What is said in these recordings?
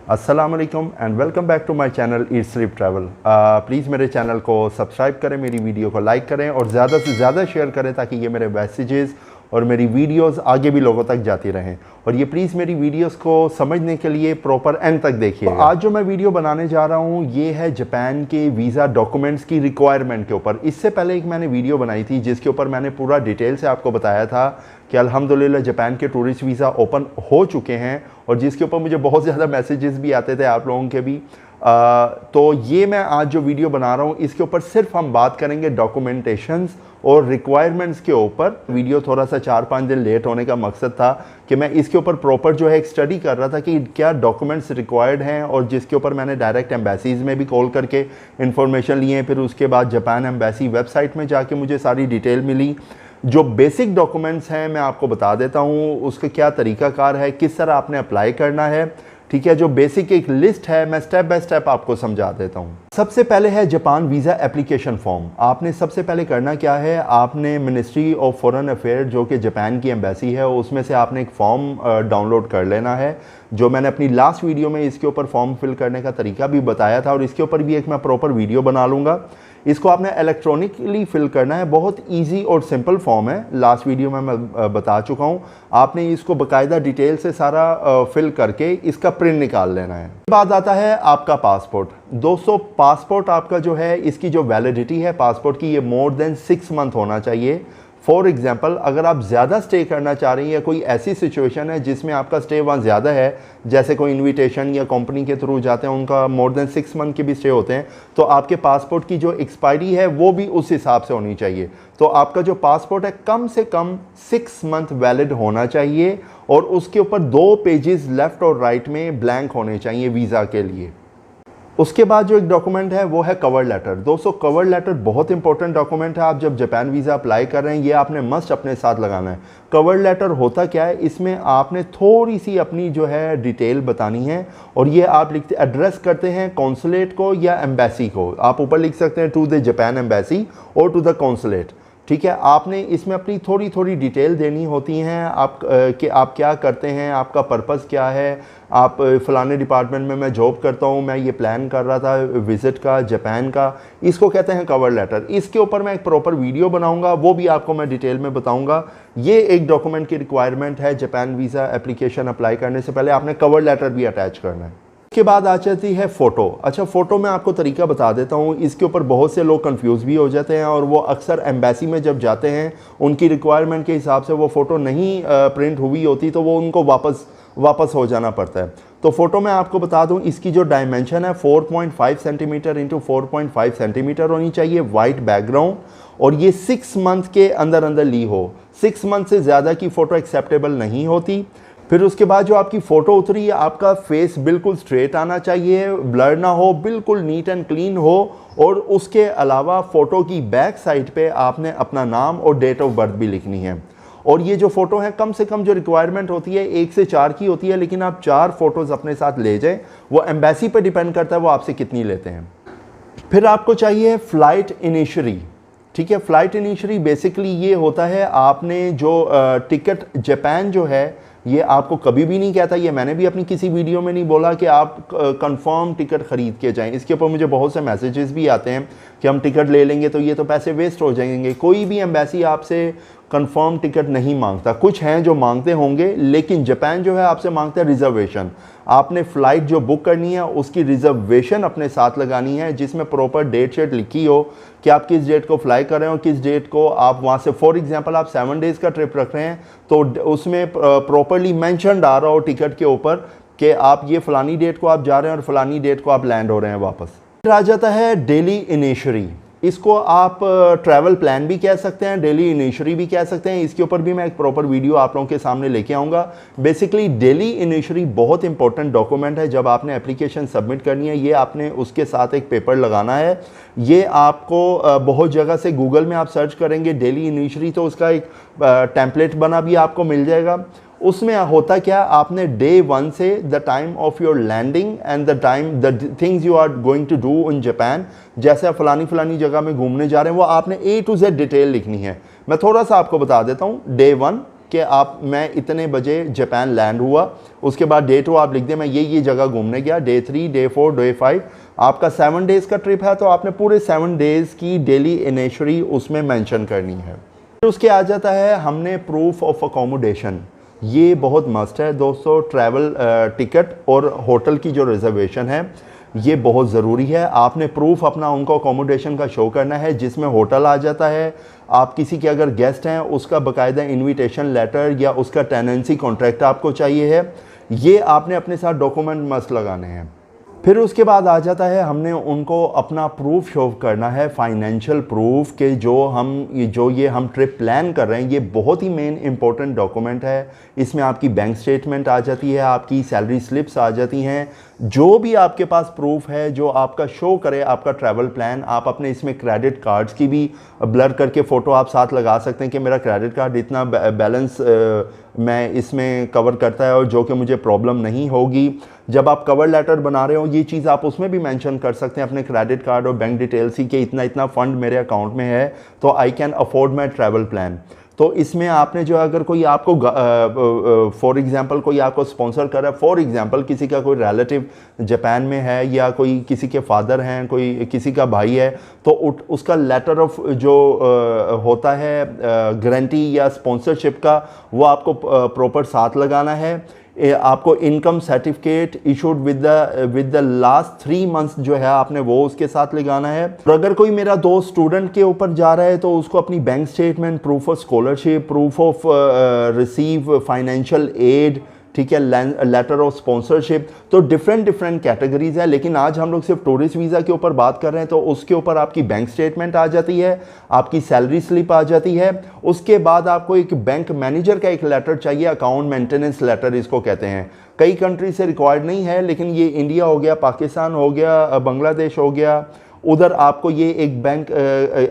अस्सलाम वालेकुम and welcome back to my channel eat sleep travel. Please मेरे channel को सब्सक्राइब करें, मेरी वीडियो को लाइक करें और ज़्यादा से ज़्यादा शेयर करें ताकि ये मेरे मैसेजेस और मेरी वीडियोस आगे भी लोगों तक जाती रहें। और ये प्लीज़ मेरी वीडियोस को समझने के लिए प्रॉपर एंड तक देखिए। तो आज जो मैं वीडियो बनाने जा रहा हूँ ये है जापान के वीज़ा डॉक्यूमेंट्स की रिक्वायरमेंट के ऊपर। इससे पहले एक मैंने वीडियो बनाई थी जिसके ऊपर मैंने पूरा डिटेल से आपको बताया था कि अल्हम्दुलिल्लाह जापान के टूरिस्ट वीज़ा ओपन हो चुके हैं और जिसके ऊपर मुझे बहुत ज़्यादा मैसेजेस भी आते थे आप लोगों के भी। तो ये मैं आज जो वीडियो बना रहा हूँ इसके ऊपर सिर्फ हम बात करेंगे डॉक्यूमेंटेशंस और रिक्वायरमेंट्स के ऊपर। वीडियो थोड़ा सा 4-5 दिन लेट होने का मकसद था कि मैं इसके ऊपर प्रॉपर जो है एक स्टडी कर रहा था कि क्या डॉक्यूमेंट्स रिक्वायर्ड हैं, और जिसके ऊपर मैंने डायरेक्ट एम्बेसीज़ में भी कॉल करके इन्फॉर्मेशन लिए। फिर उसके बाद जापान एम्बेसी वेबसाइट में जाके मुझे सारी डिटेल मिली। जो बेसिक डॉक्यूमेंट्स हैं मैं आपको बता देता हूँ, उसका क्या तरीकाकार है, किस तरह आपने अप्लाई करना है। ठीक है, जो बेसिक एक लिस्ट है मैं स्टेप बाय स्टेप आपको समझा देता हूँ। सबसे पहले है जापान वीज़ा एप्लीकेशन फॉर्म। आपने सबसे पहले करना क्या है, आपने मिनिस्ट्री ऑफ फॉरेन अफेयर जो कि जापान की एम्बेसी है उसमें से आपने एक फॉर्म डाउनलोड कर लेना है, जो मैंने अपनी लास्ट वीडियो में इसके ऊपर फॉर्म फिल करने का तरीका भी बताया था और इसके ऊपर भी एक मैं प्रॉपर वीडियो बना लूँगा। इसको आपने इलेक्ट्रॉनिकली फिल करना है, बहुत इजी और सिंपल फॉर्म है, लास्ट वीडियो में मैं बता चुका हूँ। आपने इसको बाकायदा डिटेल से सारा फिल करके इसका प्रिंट निकाल लेना है। बाद आता है आपका पासपोर्ट। दोस्तों पासपोर्ट आपका जो है इसकी जो वैलिडिटी है पासपोर्ट की, ये मोर देन 6 मंथ होना चाहिए। फॉर एग्जाम्पल अगर आप ज़्यादा स्टे करना चाह रही हैं या कोई ऐसी सिचुएशन है जिसमें आपका स्टे वहाँ ज़्यादा है, जैसे कोई इनविटेशन या कंपनी के थ्रू जाते हैं उनका मोर देन 6 मंथ के भी स्टे होते हैं, तो आपके पासपोर्ट की जो एक्सपायरी है वो भी उस हिसाब से होनी चाहिए। तो आपका जो पासपोर्ट है कम से कम 6 मंथ वैलिड होना चाहिए और उसके ऊपर 2 पेजेस लेफ़्ट और राइट में ब्लैंक होने चाहिए वीज़ा के लिए। उसके बाद जो एक डॉक्यूमेंट है वो है कवर लेटर। दोस्तों कवर लेटर बहुत इंपॉर्टेंट डॉक्यूमेंट है। आप जब जापान वीज़ा अप्लाई कर रहे हैं ये आपने मस्ट अपने साथ लगाना है। कवर लेटर होता क्या है, इसमें आपने थोड़ी सी अपनी जो है डिटेल बतानी है और ये आप लिखते एड्रेस करते हैं कॉन्सुलेट को या एम्बेसी को। आप ऊपर लिख सकते हैं टू द जापान एम्बेसी और टू द कॉन्सुलेट। ठीक है, आपने इसमें अपनी थोड़ी थोड़ी डिटेल देनी होती हैं, आप कि आप क्या करते हैं, आपका पर्पस क्या है, आप फ़लाने डिपार्टमेंट में मैं जॉब करता हूँ, मैं ये प्लान कर रहा था विज़िट का जापान का, इसको कहते हैं कवर लेटर। इसके ऊपर मैं एक प्रॉपर वीडियो बनाऊंगा, वो भी आपको मैं डिटेल में बताऊंगा। ये एक डॉक्यूमेंट की रिक्वायरमेंट है, जापान वीज़ा एप्लीकेशन अप्लाई करने से पहले आपने कवर लेटर भी अटैच करना है। के बाद आ जाती है फ़ोटो। अच्छा, फ़ोटो में आपको तरीका बता देता हूँ, इसके ऊपर बहुत से लोग कंफ्यूज भी हो जाते हैं और वो अक्सर एम्बेसी में जब जाते हैं उनकी रिक्वायरमेंट के हिसाब से वो फ़ोटो नहीं प्रिंट हुई होती तो वो उनको वापस हो जाना पड़ता है। तो फ़ोटो में आपको बता दूं इसकी जो डायमेंशन है 4.5 सेंटीमीटर इंटू 4.5 सेंटीमीटर होनी चाहिए, वाइट बैकग्राउंड, और ये 6 मंथ के अंदर अंदर ली हो। 6 मंथ से ज़्यादा की फ़ोटो एक्सेप्टेबल नहीं होती। फिर उसके बाद जो आपकी फ़ोटो उतरी है आपका फेस बिल्कुल स्ट्रेट आना चाहिए, ब्लर ना हो, बिल्कुल नीट एंड क्लीन हो। और उसके अलावा फ़ोटो की बैक साइड पे आपने अपना नाम और डेट ऑफ बर्थ भी लिखनी है। और ये जो फ़ोटो है कम से कम जो रिक्वायरमेंट होती है 1 से 4 की होती है, लेकिन आप 4 फ़ोटोज़ अपने साथ ले जाएं, वो एम्बेसी पे डिपेंड करता है वो आपसे कितनी लेते हैं। फिर आपको चाहिए फ़्लाइट इनिशियरी। ठीक है, फ़्लाइट इनिशियरी बेसिकली ये होता है आपने जो टिकट जापान जो है ये आपको कभी भी नहीं कहता, ये मैंने भी अपनी किसी वीडियो में नहीं बोला कि आप कंफर्म टिकट ख़रीद के जाएं। इसके ऊपर मुझे बहुत से मैसेजेस भी आते हैं कि हम टिकट ले लेंगे तो ये तो पैसे वेस्ट हो जाएंगे। कोई भी एम्बेसी आपसे कंफर्म टिकट नहीं मांगता, कुछ हैं जो मांगते होंगे, लेकिन जापान जो है आपसे मांगता है रिजर्वेशन। आपने फ़्लाइट जो बुक करनी है उसकी रिजर्वेशन अपने साथ लगानी है जिसमें प्रॉपर डेट शेट लिखी हो कि आप किस डेट को फ्लाई कर रहे हो, किस डेट को आप वहाँ से, फॉर एग्जांपल आप 7 डेज़ का ट्रिप रख रहे हैं तो उसमें प्रॉपरली मेंशन्ड आ रहा हो टिकट के ऊपर कि आप ये फ़लानी डेट को आप जा रहे हैं और फ़लानी डेट को आप लैंड हो रहे हैं वापस। फिर आ जाता है डेली इनिशियरी। इसको आप ट्रैवल प्लान भी कह सकते हैं, डेली इनिशियरी भी कह सकते हैं। इसके ऊपर भी मैं एक प्रॉपर वीडियो आप लोगों के सामने लेके आऊँगा। बेसिकली डेली इनिशियरी बहुत इंपॉर्टेंट डॉक्यूमेंट है जब आपने एप्लीकेशन सबमिट करनी है। ये आपने उसके साथ एक पेपर लगाना है। ये आपको बहुत जगह से गूगल में आप सर्च करेंगे डेली इनिशियरी तो उसका एक टेम्पलेट बना भी आपको मिल जाएगा। उसमें होता क्या, आपने डे 1 से the time of your landing and the time the things you are going to do in Japan, जैसे आप फलानी जगह में घूमने जा रहे हैं वो आपने A to Z डिटेल लिखनी है। मैं थोड़ा सा आपको बता देता हूँ। डे 1 कि मैं इतने बजे जापान लैंड हुआ, उसके बाद डे 2 आप लिख दें मैं ये जगह घूमने गया, डे 3, डे 4, डे 5, आपका 7 डेज़ का ट्रिप है तो आपने पूरे 7 डेज़ की डेली इनिशरी उसमें मेंशन करनी है। फिर उसके आ जाता है हमने प्रूफ ऑफ अकोमोडेशन, ये बहुत मस्ट है दोस्तों। ट्रैवल टिकट और होटल की जो रिजर्वेशन है ये बहुत ज़रूरी है। आपने प्रूफ अपना उनको अकोमोडेशन का शो करना है, जिसमें होटल आ जाता है, आप किसी के अगर गेस्ट हैं उसका बाकायदा इनविटेशन लेटर या उसका टेनेंसी कॉन्ट्रैक्ट आपको चाहिए है, ये आपने अपने साथ डॉक्यूमेंट मस्ट लगाने हैं। फिर उसके बाद आ जाता है हमने उनको अपना प्रूफ शो करना है, फाइनेंशियल प्रूफ के जो ये हम ट्रिप प्लान कर रहे हैं, ये बहुत ही मेन इंपॉर्टेंट डॉक्यूमेंट है। इसमें आपकी बैंक स्टेटमेंट आ जाती है, आपकी सैलरी स्लिप्स आ जाती हैं, जो भी आपके पास प्रूफ है जो आपका शो करे आपका ट्रैवल प्लान। आप अपने इसमें क्रेडिट कार्ड्स की भी ब्लर करके फ़ोटो आप साथ लगा सकते हैं कि मेरा क्रेडिट कार्ड इतना बैलेंस मैं इसमें कवर करता है और जो कि मुझे प्रॉब्लम नहीं होगी। जब आप कवर लेटर बना रहे हो ये चीज़ आप उसमें भी मेंशन कर सकते हैं अपने क्रेडिट कार्ड और बैंक डिटेल्स ही, कि इतना फंड मेरे अकाउंट में है तो I can afford my travel plan. तो इसमें आपने जो अगर कोई आपको फॉर एग्जांपल कोई आपको स्पॉन्सर कर रहा है, फॉर एग्जांपल किसी का कोई रिलेटिव जापान में है या कोई किसी के फादर हैं, कोई किसी का भाई है, तो उसका लेटर ऑफ जो होता है गारंटी या स्पॉन्सरशिप का, वो आपको प्रॉपर साथ लगाना है। आपको income certificate issued with the last 3 months जो है आपने वो उसके साथ लगाना है। और अगर कोई मेरा दोस्त स्टूडेंट के ऊपर जा रहा है तो उसको अपनी bank statement, proof of scholarship, proof of receive financial aid, ठीक है, लेटर ऑफ स्पॉन्सरशिप, तो डिफरेंट कैटेगरीज है। लेकिन आज हम लोग सिर्फ टूरिस्ट वीज़ा के ऊपर बात कर रहे हैं, तो उसके ऊपर आपकी बैंक स्टेटमेंट आ जाती है, आपकी सैलरी स्लिप आ जाती है। उसके बाद आपको एक बैंक मैनेजर का एक लेटर चाहिए, अकाउंट मेंटेनेंस लेटर इसको कहते हैं। कई कंट्री से रिक्वायर्ड नहीं है, लेकिन ये इंडिया हो गया, पाकिस्तान हो गया, बांग्लादेश हो गया, उधर आपको ये एक बैंक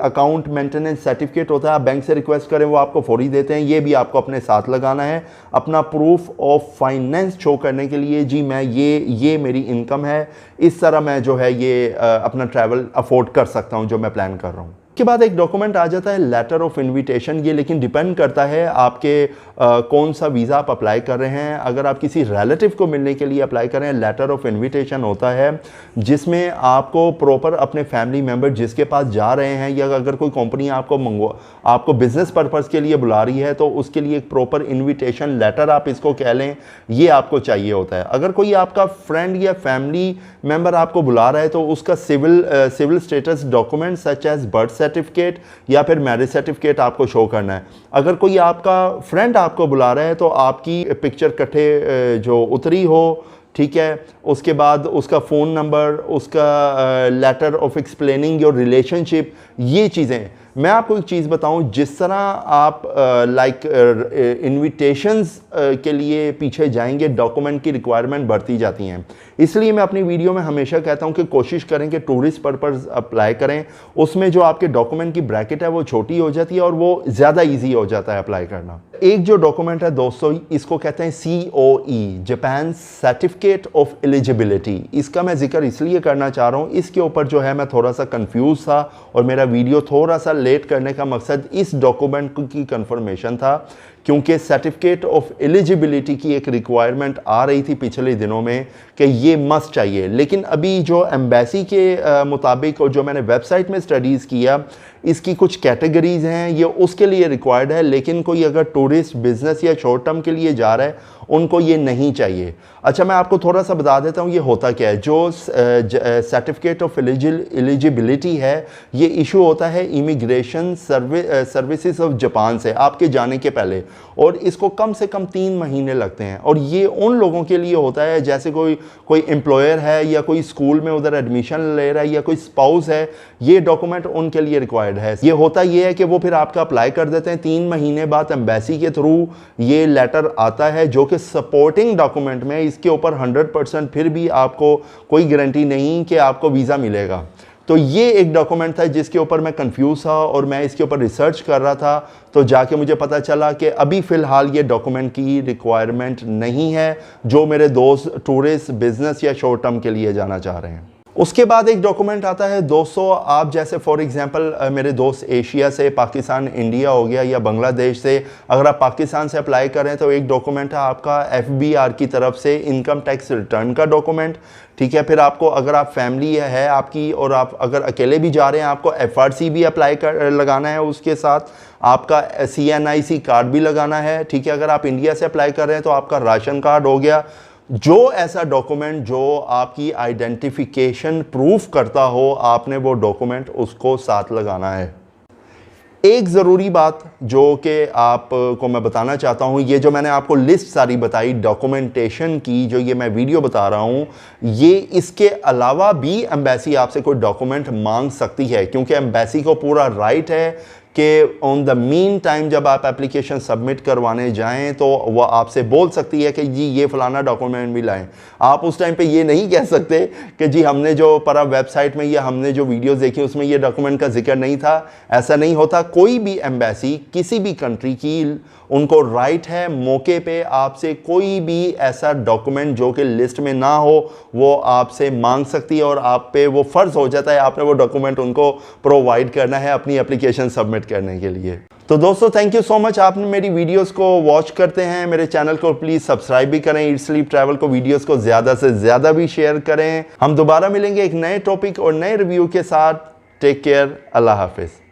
अकाउंट मेंटेनेंस सर्टिफिकेट होता है, आप बैंक से रिक्वेस्ट करें वो आपको फौरी देते हैं। ये भी आपको अपने साथ लगाना है अपना प्रूफ ऑफ फाइनेंस शो करने के लिए, जी मैं ये मेरी इनकम है, इस तरह मैं जो है ये अपना ट्रैवल अफोर्ड कर सकता हूँ जो मैं प्लान कर रहा हूँ। के बाद एक डॉक्यूमेंट आ जाता है लेटर ऑफ इनविटेशन। ये लेकिन डिपेंड करता है आपके कौन सा वीज़ा आप अप्लाई कर रहे हैं। अगर आप किसी रिलेटिव को मिलने के लिए अप्लाई कर रहे हैं, लेटर ऑफ इनविटेशन होता है जिसमें आपको प्रॉपर अपने फैमिली मेम्बर जिसके पास जा रहे हैं, या अगर कोई कंपनी आपको बिजनेस पर्पज़ के लिए बुला रही है तो उसके लिए एक प्रॉपर इन्विटेशन लेटर आप इसको कह लें, ये आपको चाहिए होता है। अगर कोई आपका फ्रेंड या फैमिली मेम्बर आपको बुला रहा है तो उसका civil status document such as birth certificate या फिर मैरिज सर्टिफिकेट आपको शो करना है। अगर कोई आपका फ्रेंड आपको बुला रहा है तो आपकी पिक्चर कट्ठे जो उतरी हो, ठीक है, उसके बाद उसका फ़ोन नंबर, उसका letter of explaining your relationship, ये चीज़ें। मैं आपको एक चीज़ बताऊं, जिस तरह आप इनविटेशंस के लिए पीछे जाएंगे डॉक्यूमेंट की रिक्वायरमेंट बढ़ती जाती हैं। इसलिए मैं अपनी वीडियो में हमेशा कहता हूं कि कोशिश करें कि टूरिस्ट पर्पज़ अप्लाई करें, उसमें जो आपके डॉक्यूमेंट की ब्रैकेट है वो छोटी हो जाती है और वो ज़्यादा ईजी हो जाता है अप्लाई करना। एक जो डॉक्यूमेंट है दोस्तों, इसको कहते हैं COE, Japan certificate of eligibility. इसका मैं जिक्र इसलिए करना चाह रहा हूँ, इसके ऊपर जो है मैं थोड़ा सा कंफ्यूज था और मेरा वीडियो थोड़ा सा लेट करने का मकसद इस डॉक्यूमेंट की कंफर्मेशन था, क्योंकि सर्टिफिकेट ऑफ एलिजिबिलिटी की एक रिक्वायरमेंट आ रही थी पिछले दिनों में कि ये मस्ट चाहिए। लेकिन अभी जो एम्बेसी के मुताबिक और जो मैंने वेबसाइट में स्टडीज़ किया, इसकी कुछ कैटेगरीज़ हैं, ये उसके लिए रिक्वायर्ड है। लेकिन कोई अगर टूरिस्ट बिजनेस या शॉर्ट टर्म के लिए जा रहा है उनको ये नहीं चाहिए। अच्छा, मैं आपको थोड़ा सा बता देता हूँ ये होता क्या है। जो सर्टिफिकेट ऑफ एलिजिबिलिटी है, ये इशू होता है इमिग्रेशन सर्विसेज ऑफ जापान से आपके जाने के पहले, और इसको कम से कम 3 महीने लगते हैं। और ये उन लोगों के लिए होता है जैसे कोई एम्प्लॉयर है या कोई स्कूल में उधर एडमिशन ले रहा है या कोई स्पाउस है, ये डॉक्यूमेंट उनके लिए रिक्वायर्ड है। ये होता ये है कि वो फिर आपका अप्लाई कर देते हैं, 3 महीने बाद एम्बेसी के थ्रू ये लेटर आता है जो कि सपोर्टिंग डॉक्यूमेंट में इसके ऊपर 100% फिर भी आपको कोई गारंटी नहीं कि आपको वीज़ा मिलेगा। तो ये एक डॉक्यूमेंट था जिसके ऊपर मैं कंफ्यूज था और मैं इसके ऊपर रिसर्च कर रहा था, तो जाके मुझे पता चला कि अभी फ़िलहाल ये डॉक्यूमेंट की रिक्वायरमेंट नहीं है जो मेरे दोस्त टूरिस्ट बिजनेस या शॉर्ट टर्म के लिए जाना चाह रहे हैं। उसके बाद एक डॉक्यूमेंट आता है दोस्तों, आप जैसे फॉर एग्जांपल मेरे दोस्त एशिया से, पाकिस्तान, इंडिया हो गया या बांग्लादेश से, अगर आप पाकिस्तान से अप्लाई करें तो एक डॉक्यूमेंट है आपका FBR की तरफ से इनकम टैक्स रिटर्न का डॉक्यूमेंट, ठीक है। फिर आपको अगर आप फैमिली है आपकी और आप अगर अकेले भी जा रहे हैं, आपको FRC भी अप्लाई कर लगाना है, उसके साथ आपका CNIC कार्ड भी लगाना है, ठीक है। अगर आप इंडिया से अप्लाई कर रहे हैं तो आपका राशन कार्ड हो गया। जो ऐसा डॉक्यूमेंट जो आपकी आइडेंटिफिकेशन प्रूफ करता हो, आपने वो डॉक्यूमेंट उसको साथ लगाना है। एक ज़रूरी बात जो कि आपको मैं बताना चाहता हूँ, ये जो मैंने आपको लिस्ट सारी बताई डॉक्यूमेंटेशन की, जो ये मैं वीडियो बता रहा हूँ, ये इसके अलावा भी एम्बेसी आपसे कोई डॉक्यूमेंट मांग सकती है, क्योंकि एम्बेसी को पूरा राइट है कि ऑन द मीन टाइम जब आप एप्लीकेशन सबमिट करवाने जाएं तो वह आपसे बोल सकती है कि जी ये फलाना डॉक्यूमेंट भी लाएं। आप उस टाइम पे ये नहीं कह सकते कि जी हमने जो पर वेबसाइट में या हमने जो वीडियोस देखी उसमें ये डॉक्यूमेंट का जिक्र नहीं था। ऐसा नहीं होता। कोई भी एम्बेसी किसी भी कंट्री की, उनको राइट है मौके पे आपसे कोई भी ऐसा डॉक्यूमेंट जो कि लिस्ट में ना हो वो आपसे मांग सकती है, और आप पे वो फ़र्ज़ हो जाता है आपने वो डॉक्यूमेंट उनको प्रोवाइड करना है अपनी एप्लीकेशन सबमिट करने के लिए। तो दोस्तों थैंक यू सो मच, आपने मेरी वीडियोस को वॉच करते हैं। मेरे चैनल को प्लीज़ सब्सक्राइब भी करें, ईट स्लीप ट्रैवल को वीडियोस को ज़्यादा से ज़्यादा भी शेयर करें। हम दोबारा मिलेंगे एक नए टॉपिक और नए रिव्यू के साथ। टेक केयर, अल्लाह हाफिज़।